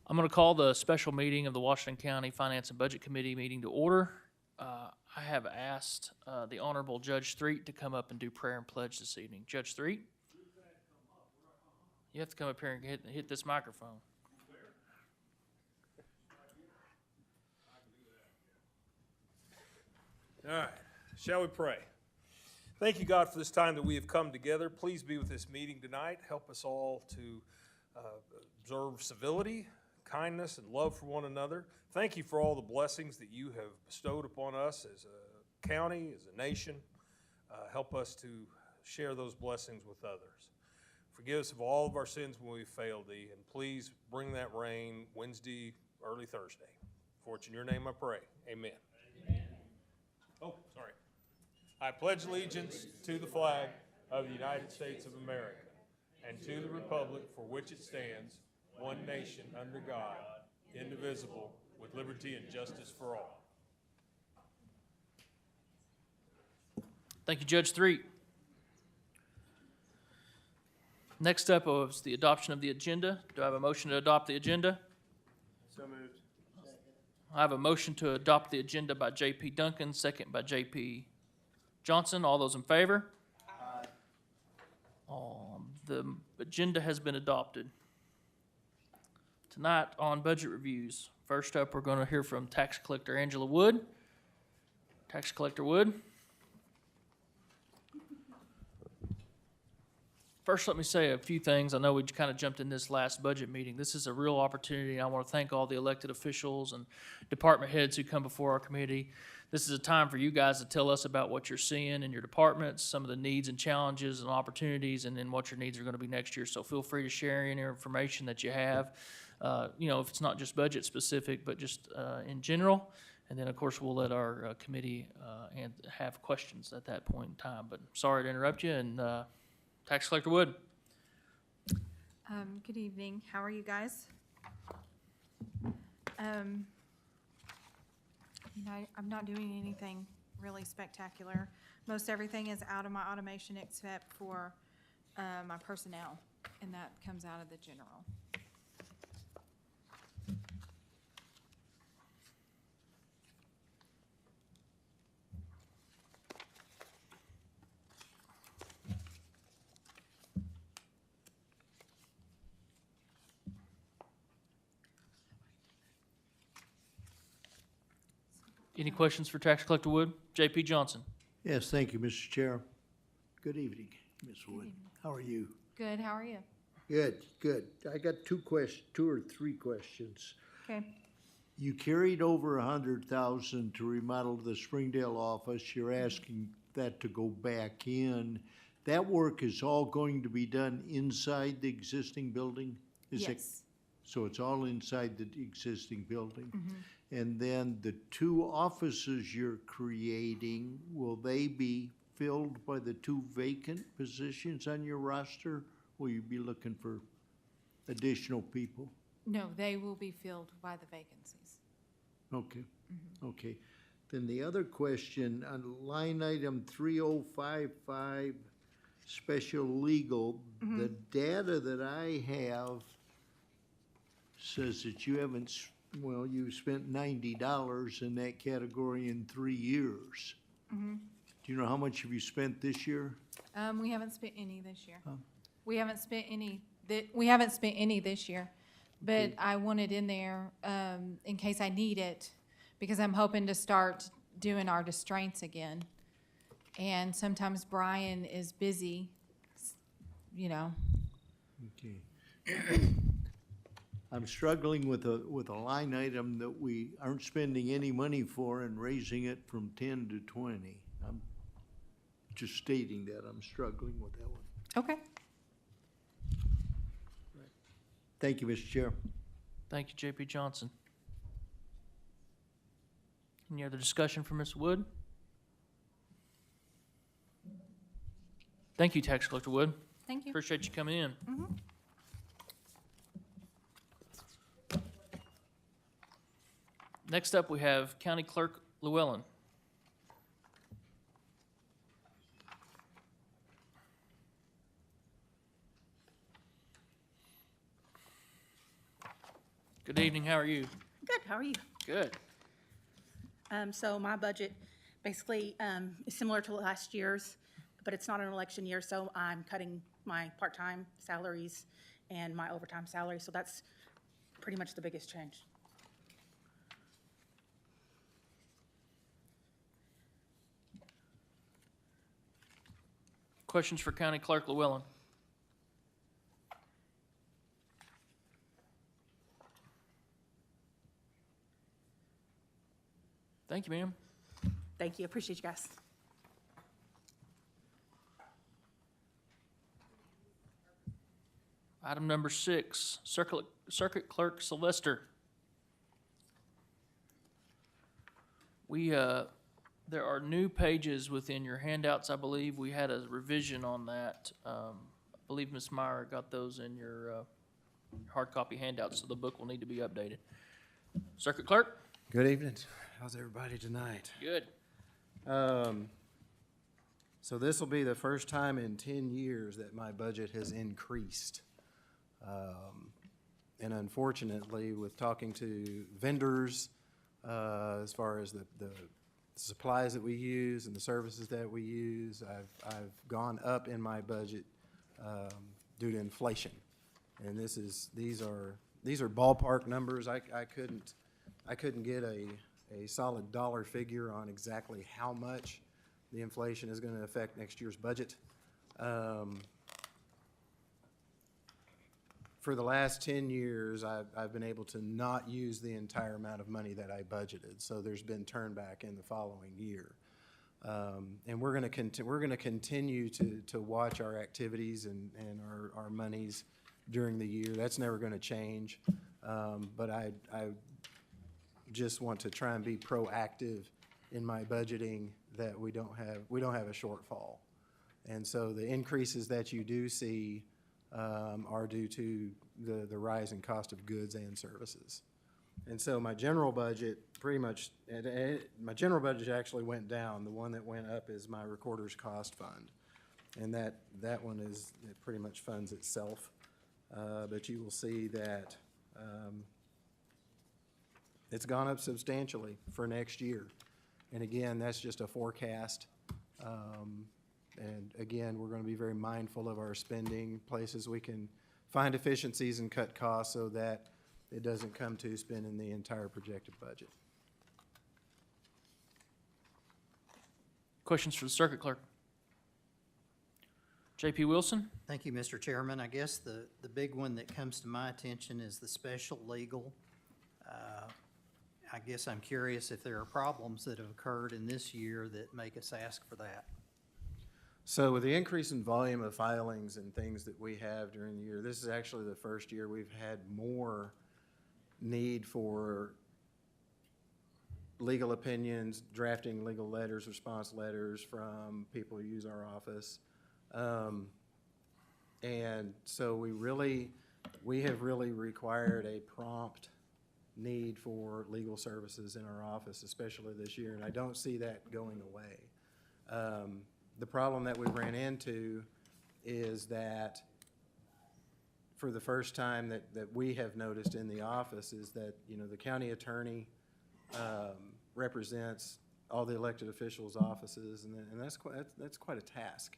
I'm going to call the special meeting of the Washington County Finance and Budget Committee meeting to order. I have asked the Honorable Judge Threet to come up and do prayer and pledge this evening. Judge Threet? You have to come up here and hit this microphone. All right, shall we pray? Thank you, God, for this time that we have come together. Please be with this meeting tonight. Help us all to observe civility, kindness, and love for one another. Thank you for all the blessings that you have bestowed upon us as a county, as a nation. Help us to share those blessings with others. Forgive us of all of our sins when we failed thee, and please bring that rain Wednesday, early Thursday. For it's in your name I pray. Amen. Oh, sorry. I pledge allegiance to the flag of the United States of America and to the republic for which it stands, one nation under God, indivisible, with liberty and justice for all. Thank you, Judge Threet. Next up is the adoption of the agenda. Do I have a motion to adopt the agenda? So moved. I have a motion to adopt the agenda by J.P. Duncan, second by J.P. Johnson. All those in favor? Aye. The agenda has been adopted. Tonight on budget reviews, first up we're going to hear from Tax Collector Angela Wood. Tax Collector Wood. First, let me say a few things. I know we kind of jumped in this last budget meeting. This is a real opportunity. I want to thank all the elected officials and department heads who come before our committee. This is a time for you guys to tell us about what you're seeing in your departments, some of the needs and challenges and opportunities, and then what your needs are going to be next year. So feel free to share any information that you have, if it's not just budget specific, but just in general. And then, of course, we'll let our committee and have questions at that point in time. But sorry to interrupt you, and Tax Collector Wood. Good evening. How are you guys? I'm not doing anything really spectacular. Most everything is out of my automation except for my personnel, and that comes out of the general. Any questions for Tax Collector Wood? J.P. Johnson. Yes, thank you, Mr. Chair. Good evening, Ms. Wood. How are you? Good. How are you? Good, good. I got two or three questions. Okay. You carried over $100,000 to remodel the Springdale office. You're asking that to go back in. That work is all going to be done inside the existing building? Yes. So it's all inside the existing building? Mm-hmm. And then the two offices you're creating, will they be filled by the two vacant positions on your roster? Will you be looking for additional people? No, they will be filled by the vacancies. Okay, okay. Then the other question, on line item 3055, special legal, the data that I have says that you haven't you spent $90 in that category in 3 years. Do you know how much have you spent this year? We haven't spent any this year. Huh? We haven't spent any. We haven't spent any this year, but Okay. I want it in there in case I need it, because I'm hoping to start doing our distraints again. And sometimes Brian is busy, Okay. I'm struggling with a line item that we aren't spending any money for and raising it from 10 to 20. I'm just stating that I'm struggling with that one. Okay. Thank you, Mr. Chair. Thank you, J.P. Johnson. Any other discussion for Ms. Wood? Thank you, Tax Collector Wood. Thank you. Appreciate you coming in. Next up, we have County Clerk Llewellyn. Good evening, how are you? Good, how are you? Good. So my budget basically is similar to last year's, but it's not an election year, so I'm cutting my part-time salaries and my overtime salary, so that's pretty much the biggest change. Questions for County Clerk Llewellyn? Thank you, ma'am. Thank you, appreciate you guys. Item number 6, Circuit Clerk Sylvester. There are new pages within your handouts, I believe. We had a revision on that. I believe Ms. Meyer got those in your hard copy handouts, so the book will need to be updated. Circuit Clerk? Good evening. How's everybody tonight? Good. So this will be the first time in 10 years that my budget has increased. And unfortunately, with talking to vendors, as far as the supplies that we use and the services that we use, I've gone up in my budget due to inflation. And these are ballpark numbers. I couldn't get a solid dollar figure on exactly how much the inflation is going to affect next year's budget. For the last 10 years, I've been able to not use the entire amount of money that I budgeted, so there's been turn back in the following year. And we're going to continue to watch our activities and our monies during the year. That's never going to change. But I just want to try and be proactive in my budgeting that we don't have a shortfall. And so the increases that you do see are due to the rise in cost of goods and services. And so my general budget pretty much, my general budget actually went down. The one that went up is my recorder's cost fund. And that one it pretty much funds itself. But you will see that it's gone up substantially for next year. And again, that's just a forecast. And again, we're going to be very mindful of our spending, places we can find efficiencies and cut costs so that it doesn't come to spending the entire projected budget. Questions for the Circuit Clerk? J.P. Wilson? Thank you, Mr. Chairman. I guess the big one that comes to my attention is the special legal. I guess I'm curious if there are problems that have occurred in this year that make us ask for that. So with the increase in volume of filings and things that we have during the year, this is actually the first year we've had more need for legal opinions, drafting legal letters, response letters from people who use our office. And so we have really required a prompt need for legal services in our office, especially this year, and I don't see that going away. The problem that we ran into is that for the first time that we have noticed in the office is that, the county attorney represents all the elected officials' offices, and that's quite a task.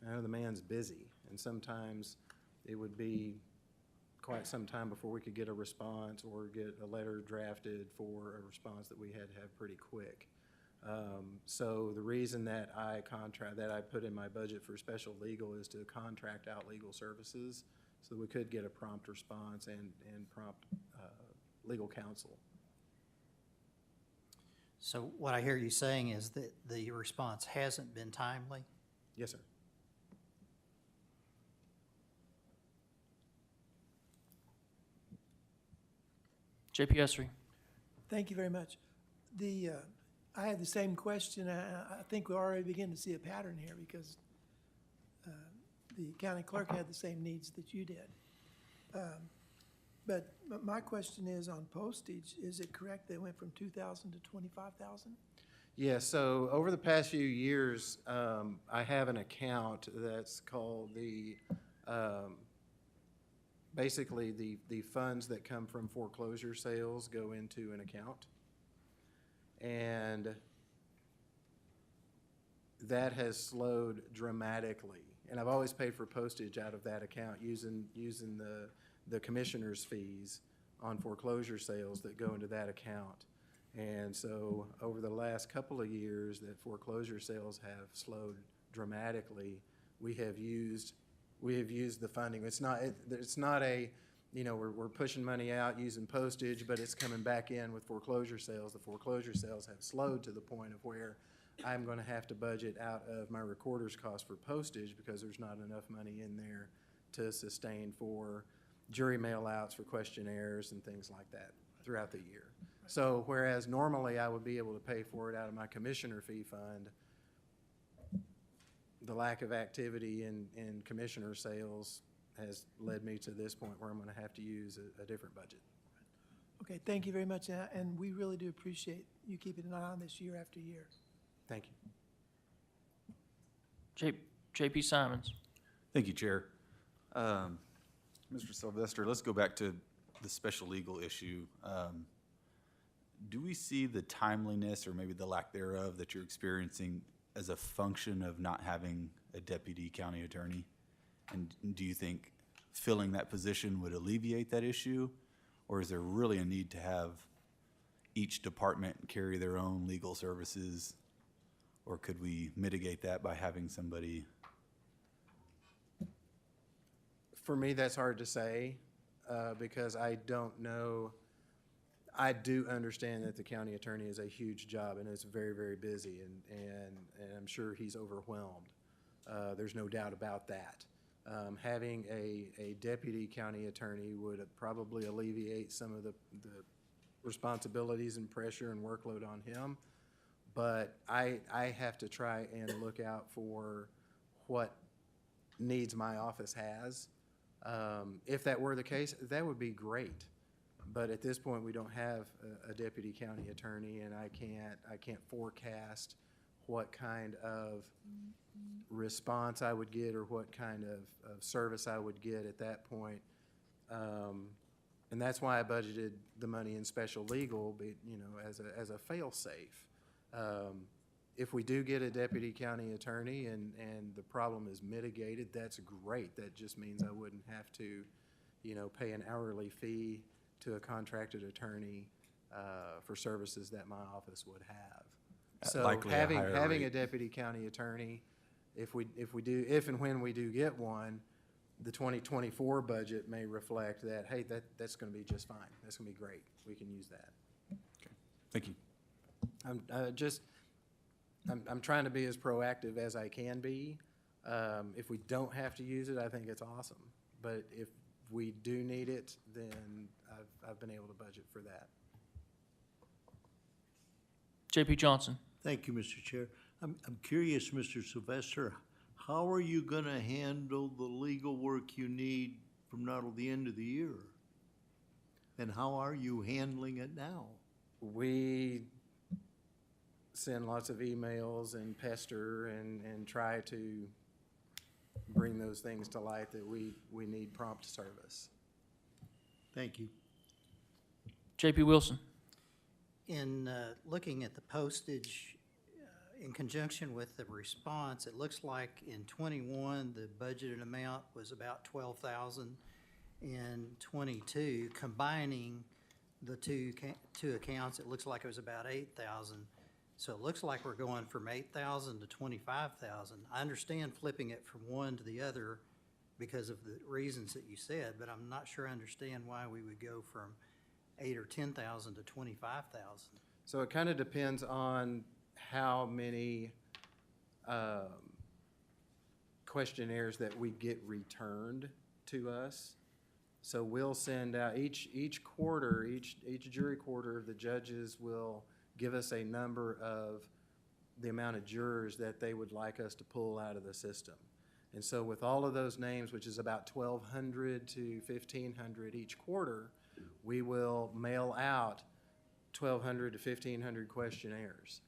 I know the man's busy, and sometimes it would be quite some time before we could get a response or get a letter drafted for a response that we had to have pretty quick. So the reason that I put in my budget for special legal is to contract out legal services so that we could get a prompt response and prompt legal counsel. So what I hear you saying is that the response hasn't been timely? Yes, sir. J.P. Esri? Thank you very much. I had the same question. I think we already begin to see a pattern here because the county clerk had the same needs that you did. But my question is on postage. Is it correct they went from 2,000 to 25,000? Yeah, so over the past few years, I have an account that's called the basically the funds that come from foreclosure sales go into an account. And that has slowed dramatically. And I've always paid for postage out of that account using the commissioner's fees on foreclosure sales that go into that account. And so over the last couple of years that foreclosure sales have slowed dramatically, we have used the funding. It's not a, we're pushing money out using postage, but it's coming back in with foreclosure sales. The foreclosure sales have slowed to the point of where I'm gonna have to budget out of my recorder's cost for postage because there's not enough money in there to sustain for jury mail-outs, for questionnaires and things like that throughout the year. So whereas normally I would be able to pay for it out of my commissioner fee fund, the lack of activity in commissioner sales has led me to this point where I'm gonna have to use a different budget. Okay, thank you very much, and we really do appreciate you keeping an eye on this year after year. Thank you. JP Simons. Thank you, Chair. Mr. Sylvester, let's go back to the special legal issue. Do we see the timeliness or maybe the lack thereof that you're experiencing as a function of not having a deputy county attorney? And do you think filling that position would alleviate that issue? Or is there really a need to have each department carry their own legal services? Or could we mitigate that by having somebody? For me, that's hard to say because I don't know. I do understand that the county attorney is a huge job and it's very, very busy, and I'm sure he's overwhelmed. There's no doubt about that. Having a deputy county attorney would probably alleviate some of the responsibilities and pressure and workload on him. But I have to try and look out for what needs my office has. If that were the case, that would be great. But at this point, we don't have a deputy county attorney, and I can't forecast what kind of response I would get or what kind of service I would get at that point. And that's why I budgeted the money in special legal, as a fail-safe. If we do get a deputy county attorney and the problem is mitigated, that's great. That just means I wouldn't have to, pay an hourly fee to a contracted attorney for services that my office would have. So likely a higher having a rate. deputy county attorney, if and when we do get one, the 2024 budget may reflect that, hey, that's going to be just fine. That's going to be great. We can use that. Thank you. I'm trying to be as proactive as I can be. If we don't have to use it, I think it's awesome. But if we do need it, then I've been able to budget for that. JP Johnson. Thank you, Mr. Chair. I'm curious, Mr. Sylvester, how are you gonna handle the legal work you need from now till the end of the year? And how are you handling it now? We send lots of emails and pester and try to bring those things to light that we need prompt service. Thank you. JP Wilson. In looking at the postage, in conjunction with the response, it looks like in '21, the budgeted amount was about $12,000. In '22, combining the two accounts, it looks like it was about $8,000. So it looks like we're going from $8,000 to $25,000. I understand flipping it from one to the other because of the reasons that you said, but I'm not sure I understand why we would go from $8,000 or $10,000 to $25,000. So it kind of depends on how many questionnaires that we get returned to us. So we'll send out each quarter, each jury quarter, the judges will give us a number of the amount of jurors that they would like us to pull out of the system. And so with all of those names, which is about 1,200 to 1,500 each quarter, we will mail out 1,200 to 1,500 questionnaires.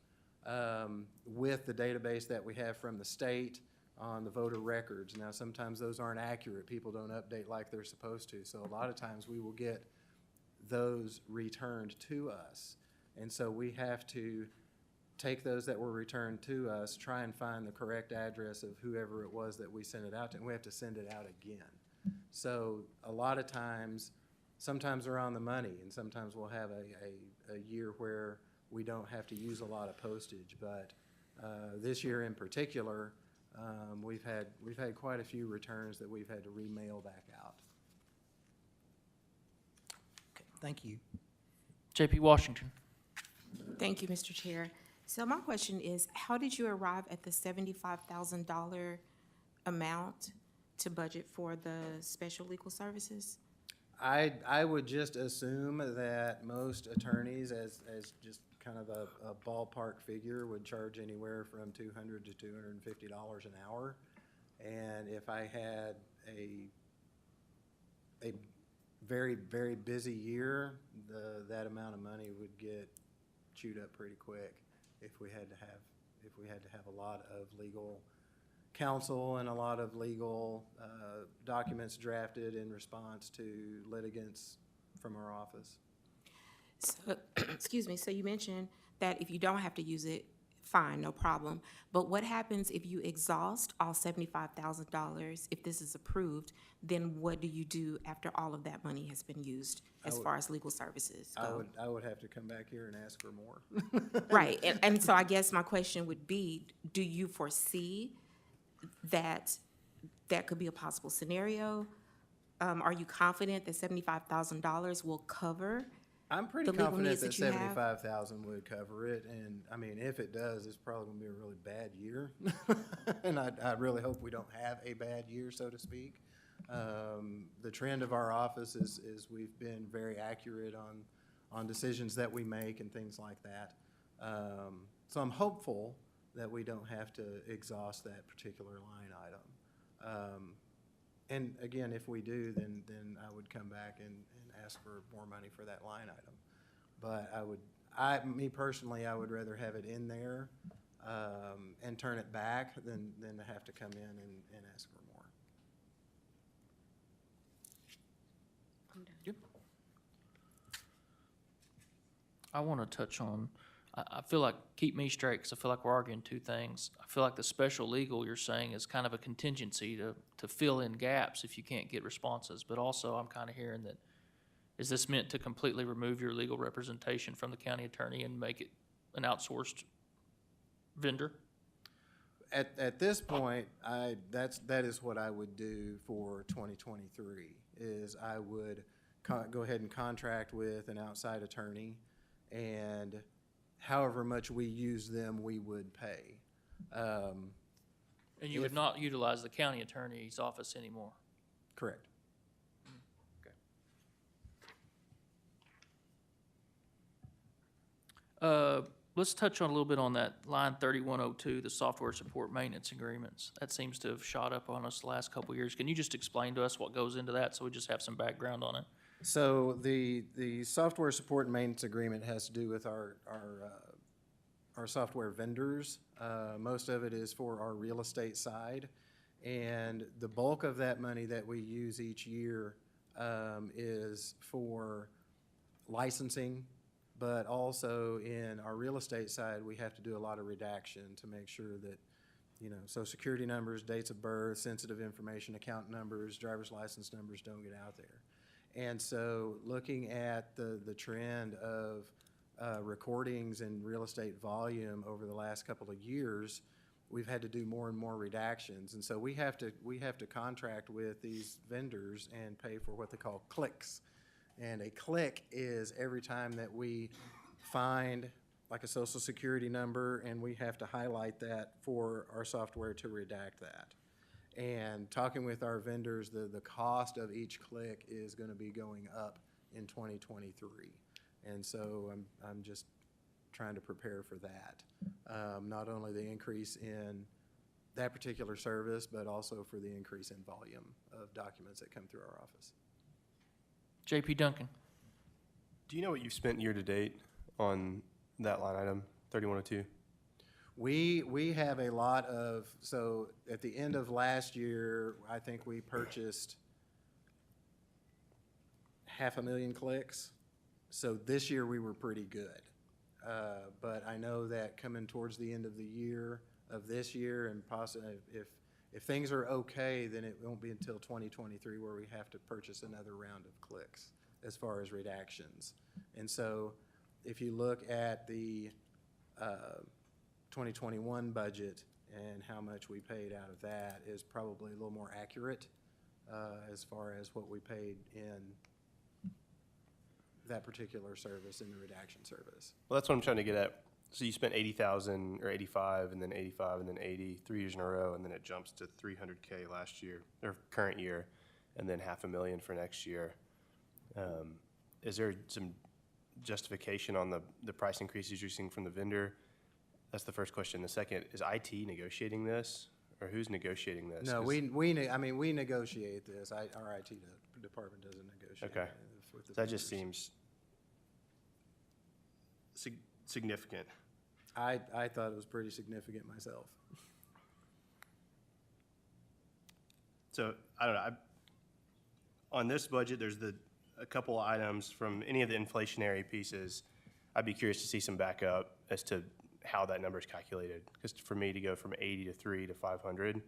With the database that we have from the state, on the voter records. Now, sometimes those aren't accurate. People don't update like they're supposed to. So a lot of times we will get those returned to us. And so we have to take those that were returned to us, try and find the correct address of whoever it was that we sent it out to, and we have to send it out again. So a lot of times, sometimes they're on the money, and sometimes we'll have a year where we don't have to use a lot of postage. But this year in particular, we've had quite a few returns that we've had to remail back out. Okay, thank you. JP Washington. Thank you, Mr. Chair. So my question is, how did you arrive at the $75,000 amount to budget for the special legal services? I would just assume that most attorneys, as just kind of a ballpark figure, would charge anywhere from $200 to $250 an hour. And if I had a very, very busy year, that amount of money would get chewed up pretty quick if we had to have a lot of legal counsel and a lot of legal documents drafted in response to litigants from our office. So, excuse me, so you mentioned that if you don't have to use it, fine, no problem. But what happens if you exhaust all $75,000? If this is approved, then what do you do after all of that money has been used as far as legal services go? I would have to come back here and ask for more. Right, and so I guess my question would be, do you foresee that that could be a possible scenario? Are you confident that $75,000 will cover? I'm pretty The legal confident needs that that you have? 75,000 would cover it, and, I mean, if it does, it's probably gonna be a really bad year. And I really hope we don't have a bad year, so to speak. The trend of our office is we've been very accurate on decisions that we make and things like that. So I'm hopeful that we don't have to exhaust that particular line item. And again, if we do, then I would come back and ask for more money for that line item. But me personally, I would rather have it in there and turn it back than to have to come in and ask for more. I want to touch on, I feel like, keep me straight, because I feel like we're arguing two things. I feel like the special legal you're saying is kind of a contingency to fill in gaps if you can't get responses. But also, I'm kind of hearing that, is this meant to completely remove your legal representation from the county attorney and make it an outsourced vendor? At this point, that is what I would do for 2023, is I would go ahead and contract with an outside attorney, and however much we use them, we would pay. And you would not utilize the county attorney's office anymore? Correct. Let's touch on a little bit on that line 3102, the software support maintenance agreements. That seems to have shot up on us the last couple of years. Can you just explain to us what goes into that so we just have some background on it? So the software support and maintenance agreement has to do with our software vendors. Most of it is for our real estate side. And the bulk of that money that we use each year is for licensing, but also in our real estate side, we have to do a lot of redaction to make sure that, Social Security numbers, dates of birth, sensitive information, account numbers, driver's license numbers don't get out there. And so looking at the trend of recordings and real estate volume over the last couple of years, we've had to do more and more redactions. And so we have to contract with these vendors and pay for what they call clicks. And a click is every time that we find like a Social Security number, and we have to highlight that for our software to redact that. And talking with our vendors, the cost of each click is going to be going up in 2023. And so I'm just trying to prepare for that. Not only the increase in that particular service, but also for the increase in volume of documents that come through our office. JP Duncan. Do you know what you've spent year to date on that line item, 3102? We have a lot of, so at the end of last year, I think we purchased 500,000 clicks. So this year we were pretty good. But I know that coming towards the end of the year, of this year, and possibly if things are okay, then it won't be until 2023 where we have to purchase another round of clicks as far as redactions. And so if you look at the 2021 budget and how much we paid out of that is probably a little more accurate as far as what we paid in that particular service, in the redaction service. Well, that's what I'm trying to get at. So you spent 80,000 or 85 and then 85 and then 80 3 years in a row, and then it jumps to 300K last year or current year, and then 500,000 for next year. Is there some justification on the price increases you're seeing from the vendor? That's the first question. The second, is IT negotiating this, or who's negotiating this? No, 'Cause- we negotiate this. Our IT department doesn't negotiate. Okay. with the That just vendors. seems significant. I thought it was pretty significant myself. So, I don't know, on this budget, there's a couple of items from any of the inflationary pieces. I'd be curious to see some backup as to how that number is calculated. Because for me to go from 80 to 3 to 500,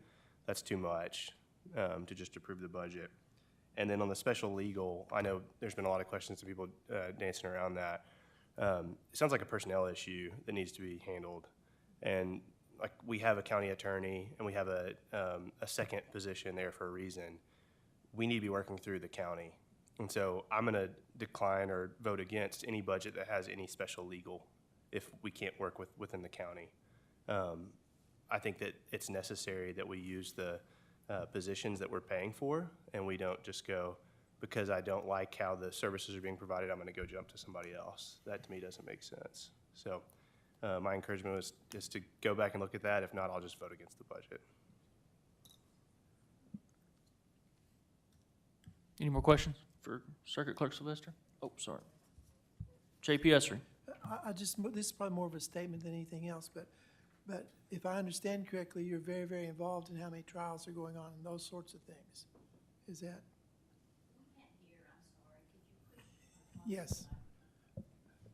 that's too much to just approve the budget. And then on the special legal, I know there's been a lot of questions and people dancing around that. It sounds like a personnel issue that needs to be handled. And like, we have a county attorney and we have a second position there for a reason. We need to be working through the county. And so I'm gonna decline or vote against any budget that has any special legal if we can't work within the county. I think that it's necessary that we use the positions that we're paying for, and we don't just go, because I don't like how the services are being provided, I'm gonna go jump to somebody else. That to me doesn't make sense. So my encouragement is to go back and look at that. If not, I'll just vote against the budget. Any more questions for Circuit Clerk Sylvester? Oh, sorry. JP Essery. This is probably more of a statement than anything else, but if I understand correctly, you're very, very involved in how many trials are going on and those sorts of things. Is that? Yes.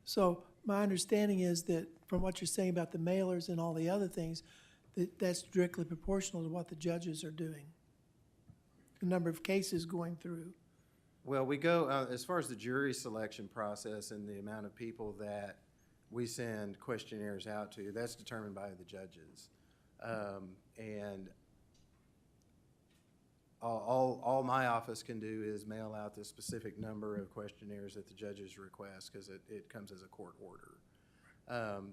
So my understanding is that from what you're saying about the mailers and all the other things, that's directly proportional to what the judges are doing. The number of cases going through. Well, we go, as far as the jury selection process and the amount of people that we send questionnaires out to, that's determined by the judges. And all my office can do is mail out the specific number of questionnaires that the judges request, because it comes as a court order.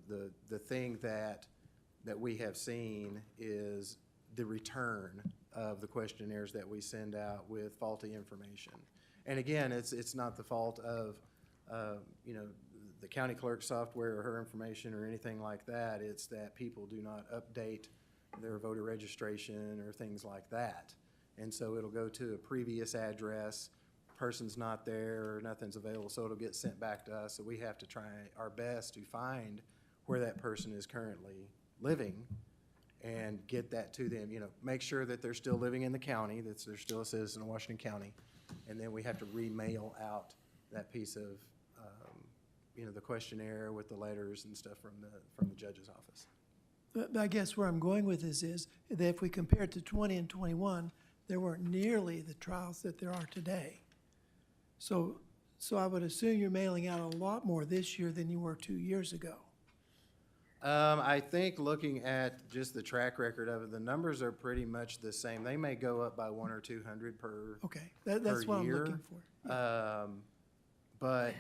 The thing that we have seen is the return of the questionnaires that we send out with faulty information. And again, it's not the fault of, the county clerk software or her information or anything like that. It's that people do not update their voter registration or things like that. And so it'll go to a previous address, person's not there, or nothing's available, so it'll get sent back to us. So we have to try our best to find where that person is currently living and get that to them, make sure that they're still living in the county, that they're still a citizen of Washington County. And then we have to remail out that piece of, the questionnaire with the letters and stuff from the judge's office. But I guess where I'm going with this is that if we compare it to 20 and 21, there weren't nearly the trials that there are today. So I would assume you're mailing out a lot more this year than you were 2 years ago. I think looking at just the track record of it, the numbers are pretty much the same. They may go up by 100 or 200 per Okay, that's what I'm year. looking for. But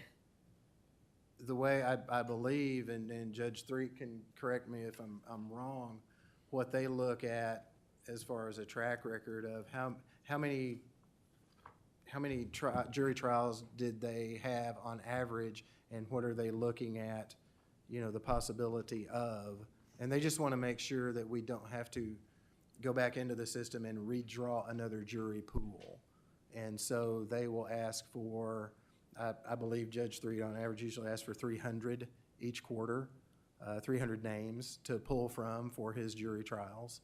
the way I believe, and Judge Threet can correct me if I'm wrong, what they look at as far as a track record of how many jury trials did they have on average, and what are they looking at, the possibility of, and they just want to make sure that we don't have to go back into the system and redraw another jury pool. And so they will ask for, I believe Judge Threet on average usually asks for 300 each quarter. 300 names to pull from for his jury trials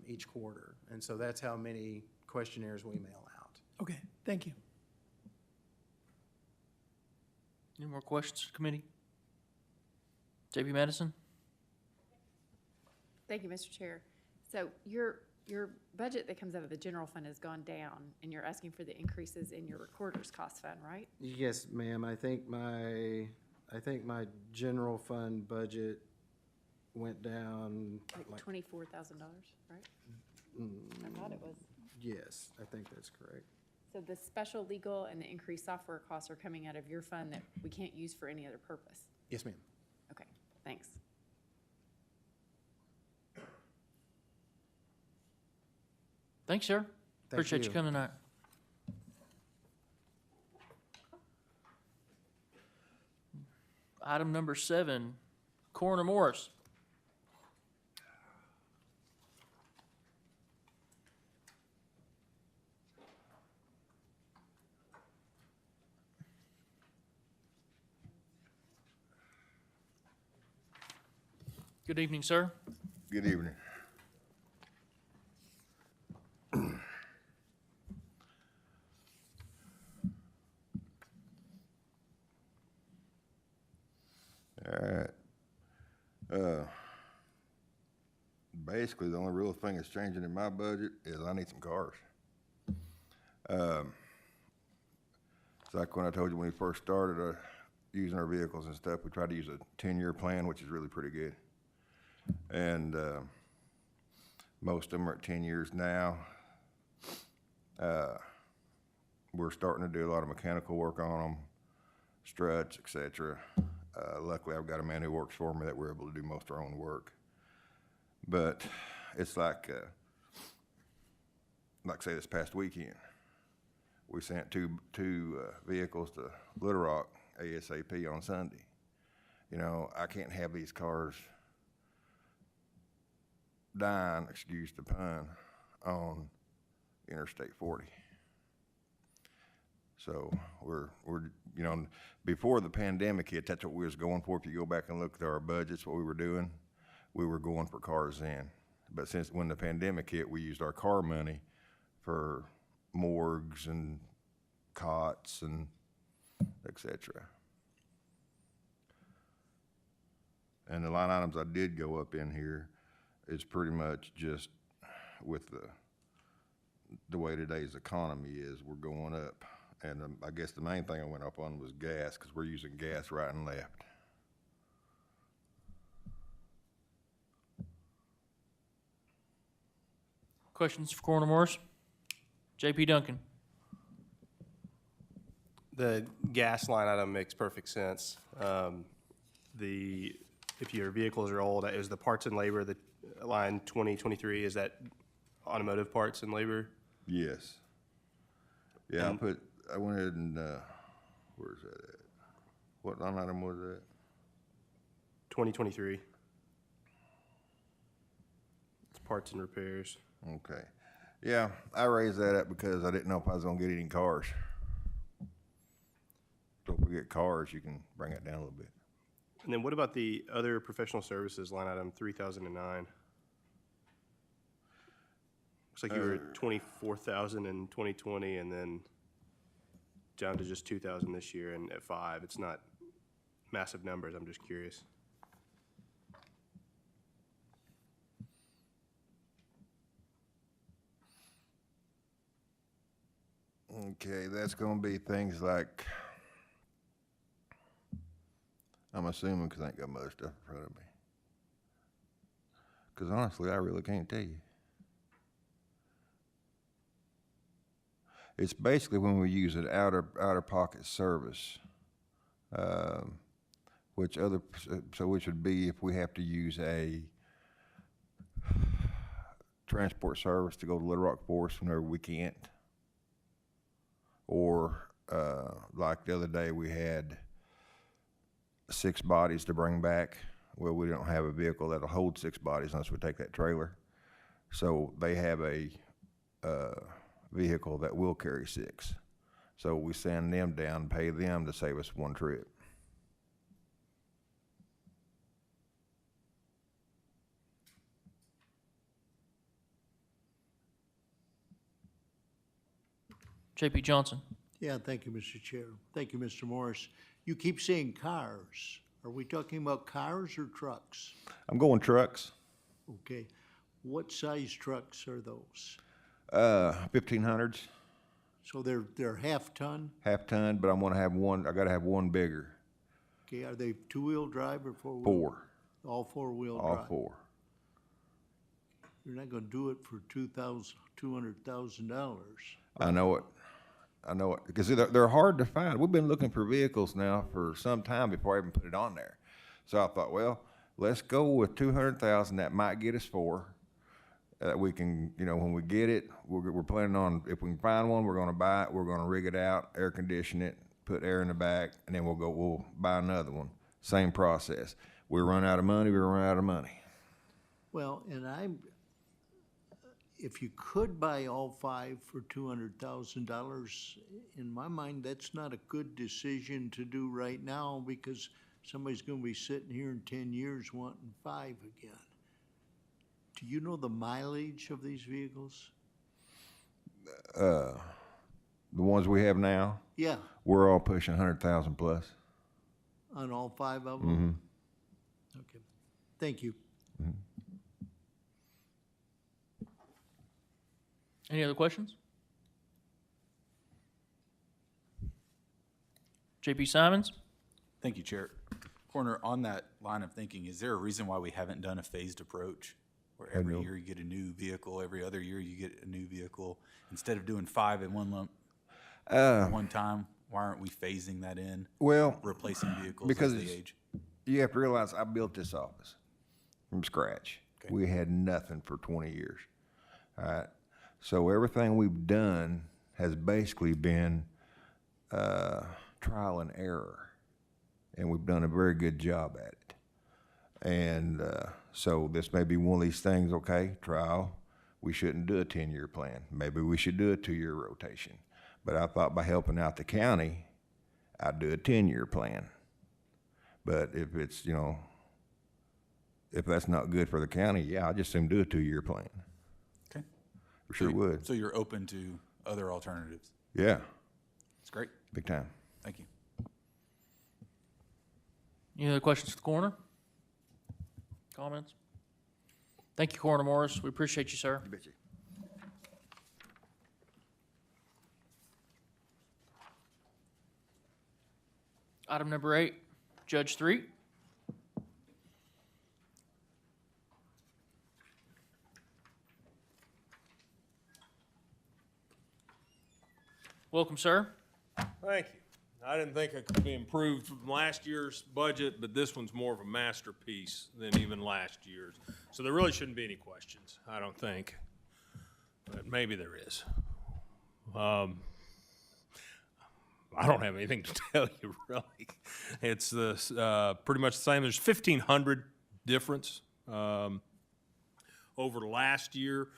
each quarter. And so that's how many questionnaires we mail out. Okay, thank you. Any more questions, committee? JP Madison? Thank you, Mr. Chair. So your budget that comes out of the general fund has gone down, and you're asking for the increases in your recorder's cost fund, right? Yes, ma'am. I think my general fund budget went down Like $24,000, right? I thought it was. yes, I think that's correct. So the special legal and the increased software costs are coming out of your fund that we can't use for any other purpose? Yes, ma'am. Okay, thanks. Thanks, sir. Thank Appreciate you you. coming tonight. Item number 7, Coroner Morris. Good evening, sir. Good evening. All right. Basically, the only real thing that's changing in my budget is I need some cars. It's like when I told you when we first started using our vehicles and stuff, we tried to use a 10-year plan, which is really pretty good. And most of them are at 10 years now. We're starting to do a lot of mechanical work on them, struts, etc. Luckily, I've got a man who works for me that we're able to do most of our own work. But it's like say this past weekend, we sent two vehicles to Little Rock ASAP on Sunday. You know, I can't have these cars dying, excuse the pun, on Interstate 40. So we're you know, before the pandemic hit, that's what we was going for. If you go back and look at our budgets, what we were doing, we were going for cars then. But since when the pandemic hit, we used our car money for morgues and cots and et cetera. And the line items I did go up in here is pretty much just with the way today's economy is, we're going up. And I guess the main thing I went up on was gas, because we're using gas right and left. Questions for Coroner Morris? JP Duncan. The gas line item makes perfect sense. If your vehicles are old, is the parts and labor, the line 2023, is that automotive parts and labor? Yes. Yeah, I went ahead and, where's that at? What line item was that? 2023. It's parts and repairs. Okay. Yeah, I raised that up because I didn't know if I was gonna get any cars. So if we get cars, you can bring it down a little bit. And then what about the other professional services line item, 3009? Looks like you were at 24,000 in 2020 and then down to just 2,000 this year and at 5. It's not massive numbers, I'm just curious. Okay, that's gonna be things like, I'm assuming because I ain't got my other stuff in front of me. Because honestly, I really can't tell you. It's basically when we use an outer pocket service, which would be if we have to use a transport service to go to Little Rock Forest whenever we can't. Or like the other day, we had 6 bodies to bring back. Well, we don't have a vehicle that'll hold 6 bodies unless we take that trailer. So they have a vehicle that will carry 6. So we send them down, pay them to save us 1 trip. JP Johnson. Yeah, thank you, Mr. Chair. Thank you, Mr. Morris. You keep saying cars. Are we talking about cars or trucks? I'm going trucks, Okay. What size trucks are those? 1500s, So they're half-ton? half ton, but I'm gonna have one, I gotta have one bigger, Okay, are they two-wheel drive or four-wheel? four, All four-wheel all drive? four. You're not gonna do it for $200,000. I know it. I know it, because they're hard to find. We've been looking for vehicles now for some time before I even put it on there. So I thought, well, let's go with 200,000. That might get us four. We can, when we get it, we're planning on, if we can find one, we're gonna buy it, we're gonna rig it out, air condition it, put air in the back, and then we'll buy another one. Same process. We run out of money, we run out of money. Well, and if you could buy all five for $200,000, in my mind, that's not a good decision to do right now because somebody's gonna be sitting here in 10 years wanting five again. Do you know the mileage of these vehicles? The ones we have now, Yeah, we're all pushing 100,000 plus. on all five of them? Okay, thank you. Any other questions? JP Simons? Thank you, Chair. Coroner, on that line of thinking, is there a reason why we haven't done a phased approach? Where every year you get a new vehicle, every other year you get a new vehicle, instead of doing five in one lump, at one time? Why aren't we phasing that in? Well, Replacing vehicles because as they age? you have to realize I built this office from scratch. Okay. We had nothing for 20 years. All right. So everything we've done has basically been trial and error, and we've done a very good job at it. And so this may be one of these things, okay, trial, we shouldn't do a 10-year plan. Maybe we should do a 2-year rotation. But I thought by helping out the county, I'd do a 10-year plan. But if it's, if that's not good for the county, yeah, I just assume do a 2-year plan. Okay. For sure would. So you're open to other alternatives? Yeah, That's great. big time. Thank you. Any other questions for the coroner? Comments? Thank you, Coroner Morris. We appreciate you, sir. You betcha. Item number 8, Judge 3. Welcome, sir. Thank you. I didn't think it could be improved from last year's budget, but this one's more of a masterpiece than even last year's. So there really shouldn't be any questions, I don't think. But maybe there is. I don't have anything to tell you, really. It's pretty much the same. There's 1,500 difference over last year.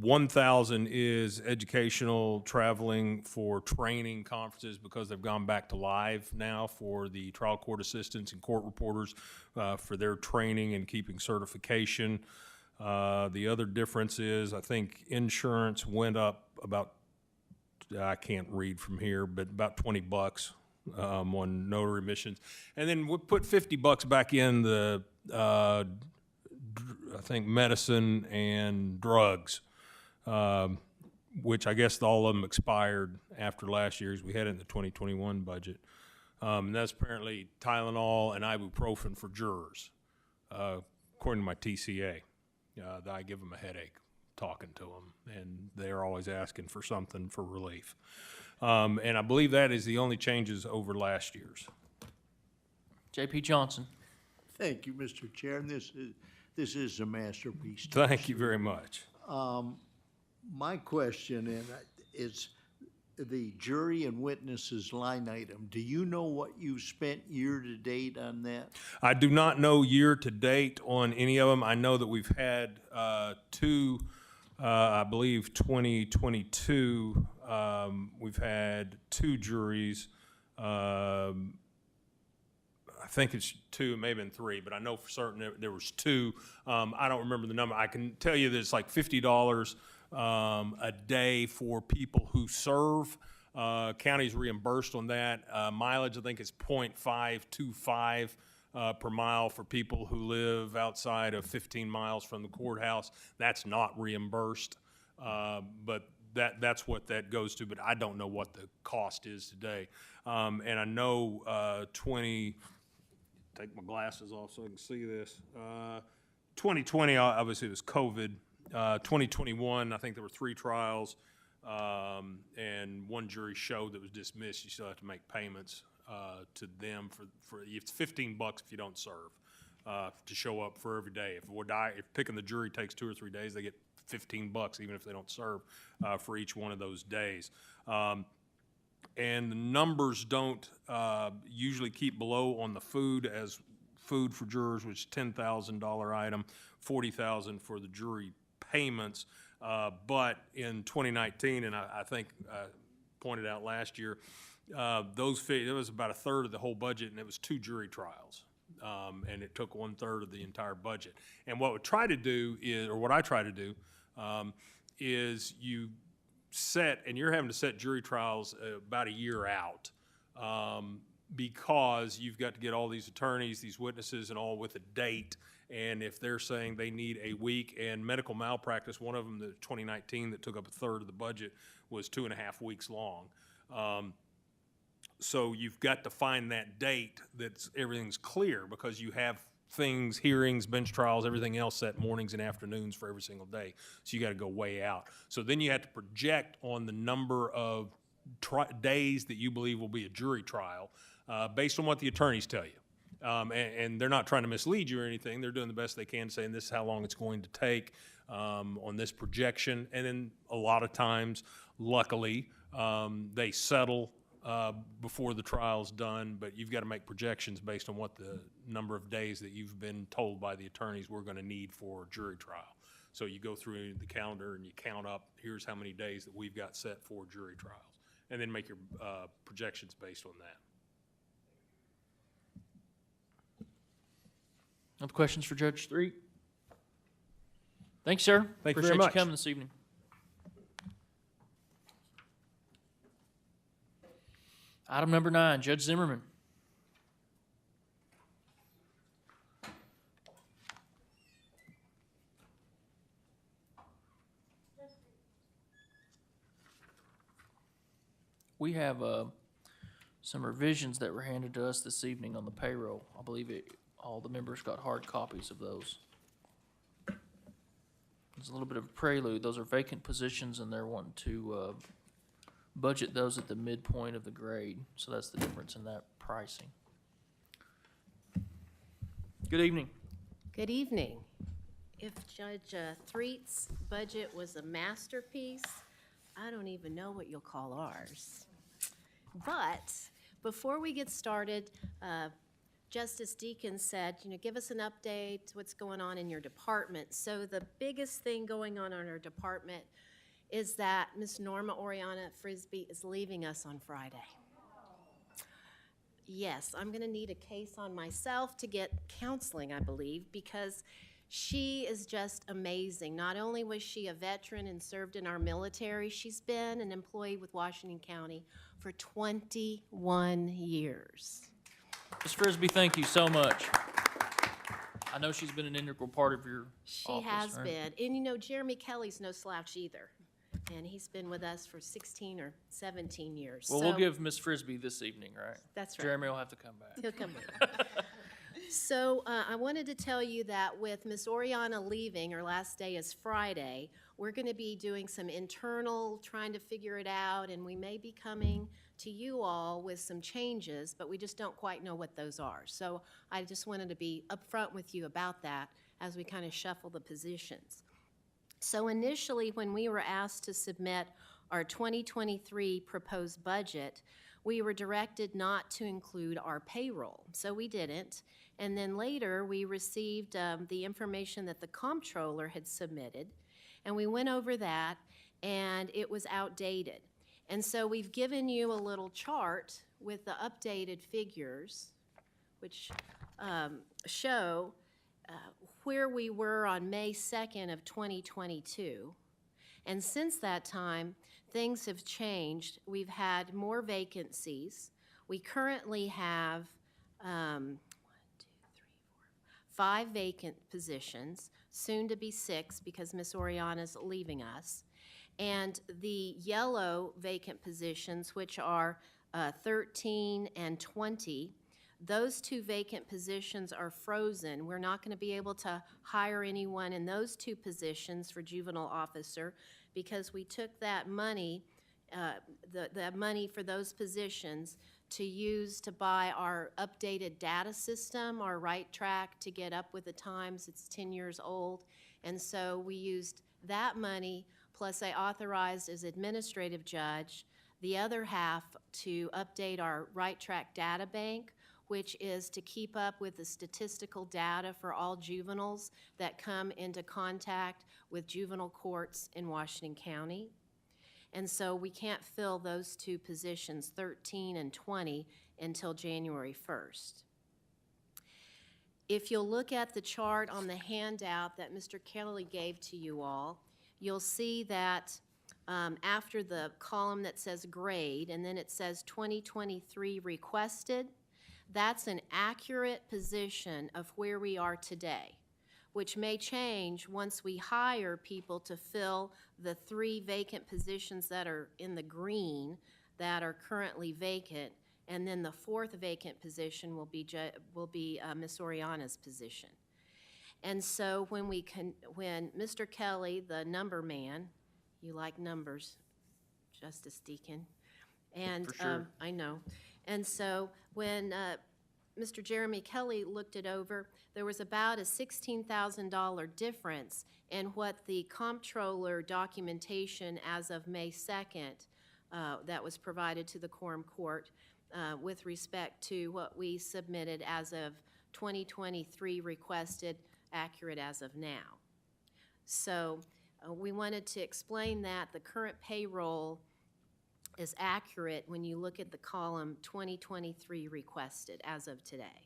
1,000 is educational traveling for training conferences because they've gone back to live now for the trial court assistants and court reporters for their training and keeping certification. The other difference is I think insurance went up about, I can't read from here, but about $20 on notary missions. And then we put $50 back in the I think medicine and drugs, which I guess all of them expired after last year's. We had it in the 2021 budget. And that's apparently Tylenol and ibuprofen for jurors, according to my TCA. I give them a headache talking to them, and they're always asking for something for relief. And I believe that is the only changes over last year's. JP Johnson. Thank you, Mr. Chair, and this is a masterpiece. Thank you very much. My question is the jury and witnesses line item. Do you know what you spent year-to-date on that? I do not know year-to-date on any of them. I know that we've had two, I believe 2022, we've had two juries. I think it's two, it may have been three, but I know for certain there was two. I don't remember the number. I can tell you that it's like $50 a day for people who serve. County's reimbursed on that. Mileage, I think, is .525 per mile for people who live outside of 15 miles from the courthouse. That's not reimbursed, but that's what that goes to, but I don't know what the cost is today. And I know take my glasses off so I can see this. 2020, obviously, it was COVID. 2021, I think there were 3 trials, and 1 jury showed that was dismissed. You still have to make payments to them for it's $15 if you don't serve to show up for every day. If picking the jury takes 2 or 3 days, they get $15 even if they don't serve for each one of those days. And the numbers don't usually keep below on the food, as food for jurors was $10,000 item, $40,000 for the jury payments. But in 2019, and I think pointed out last year, it was about a third of the whole budget, and it was 2 jury trials. And it took 1/3 of the entire budget. And what I try to do is you set, and you're having to set jury trials about a year out, because you've got to get all these attorneys, these witnesses, and all with a date. And if they're saying they need a week, and medical malpractice, one of them, the 2019, that took up a third of the budget, was 2.5 weeks long. So you've got to find that date that everything's clear, because you have things, hearings, bench trials, everything else set mornings and afternoons for every single day. So you got to go way out. So then you have to project on the number of days that you believe will be a jury trial based on what the attorneys tell you. And they're not trying to mislead you or anything. They're doing the best they can, saying this is how long it's going to take on this projection. And then a lot of times, luckily, they settle before the trial's done, but you've got to make projections based on what the number of days that you've been told by the attorneys we're going to need for a jury trial. So you go through the calendar and you count up, here's how many days that we've got set for jury trials, and then make your projections based on that. Other questions for Judge Street? Thanks, sir. Thank you very much. Appreciate you coming this evening. Item number 9, Judge Zimmerman. We have some revisions that were handed to us this evening on the payroll. I believe all the members got hard copies of those. There's a little bit of a prelude. Those are vacant positions, and they're wanting to budget those at the midpoint of the grade. So that's the difference in that pricing. Good evening. Good evening. If Judge Threet's budget was a masterpiece, I don't even know what you'll call ours. But before we get started, Justice Deacon said, give us an update, what's going on in your department. So the biggest thing going on in our department is that Miss Norma Oriana Frisbee is leaving us on Friday. Yes, I'm gonna need a case on myself to get counseling, I believe, because she is just amazing. Not only was she a veteran and served in our military, she's been an employee with Washington County for 21 years. Ms. Frisbee, thank you so much. I know she's been an integral part of your She office, has right? been. And Jeremy Kelly's no slouch either. And he's been with us for 16 or 17 years. Well, So- we'll give Ms. Frisbee this evening, right? That's right. Jeremy will have to come back. He'll come back. So I wanted to tell you that with Miss Oriana leaving, her last day is Friday, we're going to be doing some internal, trying to figure it out, and we may be coming to you all with some changes, but we just don't quite know what those are. So I just wanted to be upfront with you about that as we kind of shuffle the positions. So initially, when we were asked to submit our 2023 proposed budget, we were directed not to include our payroll, so we didn't. And then later, we received the information that the comptroller had submitted, and we went over that, and it was outdated. And so we've given you a little chart with the updated figures, which show where we were on May 2nd of 2022. And since that time, things have changed. We've had more vacancies. We currently have 5 vacant positions, soon to be 6 because Ms. Oriana's leaving us. And the yellow vacant positions, which are 13 and 20, those 2 vacant positions are frozen. We're not going to be able to hire anyone in those 2 positions for juvenile officer because we took that money, the money for those positions to use to buy our updated data system, our right track to get up with the times. It's 10 years old. And so we used that money, plus I authorized as administrative judge the other half to update our right track data bank, which is to keep up with the statistical data for all juveniles that come into contact with juvenile courts in Washington County. And so we can't fill those 2 positions, 13 and 20, until January 1st. If you'll look at the chart on the handout that Mr. Kelly gave to you all, you'll see that after the column that says grade, and then it says 2023 requested, that's an accurate position of where we are today, which may change once we hire people to fill the 3 vacant positions that are in the green that are currently vacant, and then the 4th vacant position will be Ms. Oriana's position. And so when Mr. Kelly, the number man, you like numbers, Justice Deacon, and For sure. I know. And so when Mr. Jeremy Kelly looked it over, there was about a $16,000 difference in what the comptroller documentation as of May 2nd that was provided to the quorum court with respect to what we submitted as of 2023 requested, accurate as of now. So we wanted to explain that the current payroll is accurate when you look at the column 2023 requested as of today.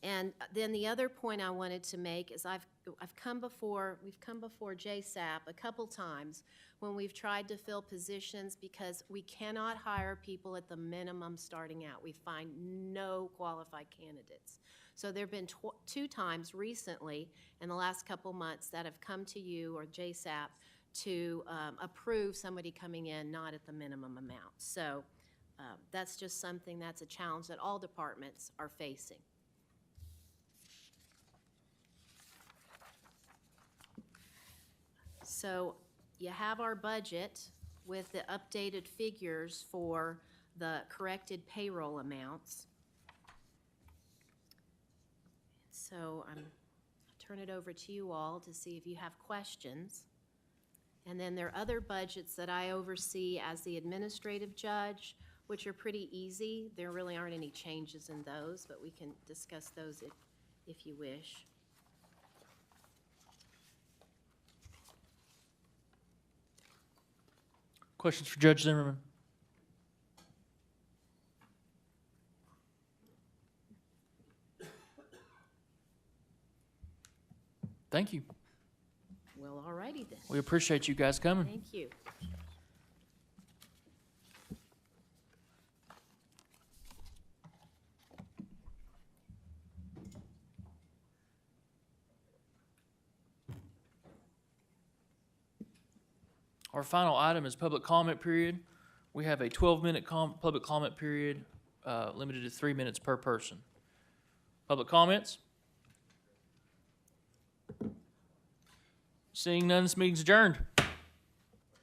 And then the other point I wanted to make is we've come before JSAP a couple times when we've tried to fill positions because we cannot hire people at the minimum starting out. We find no qualified candidates. So there have been 2 times recently in the last couple months that have come to you or JSAP to approve somebody coming in not at the minimum amount. So that's just something that's a challenge that all departments are facing. So you have our budget with the updated figures for the corrected payroll amounts. So I'll turn it over to you all to see if you have questions. And then there are other budgets that I oversee as the administrative judge, which are pretty easy. There really aren't any changes in those, but we can discuss those if you wish. Questions for Judge Zimmerman? Thank you. Well, all righty then. We appreciate you guys coming. Thank you. Our final item is public comment period. We have a 12-minute public comment period, limited to 3 minutes per person. Public comments? Seeing none, this meeting's adjourned.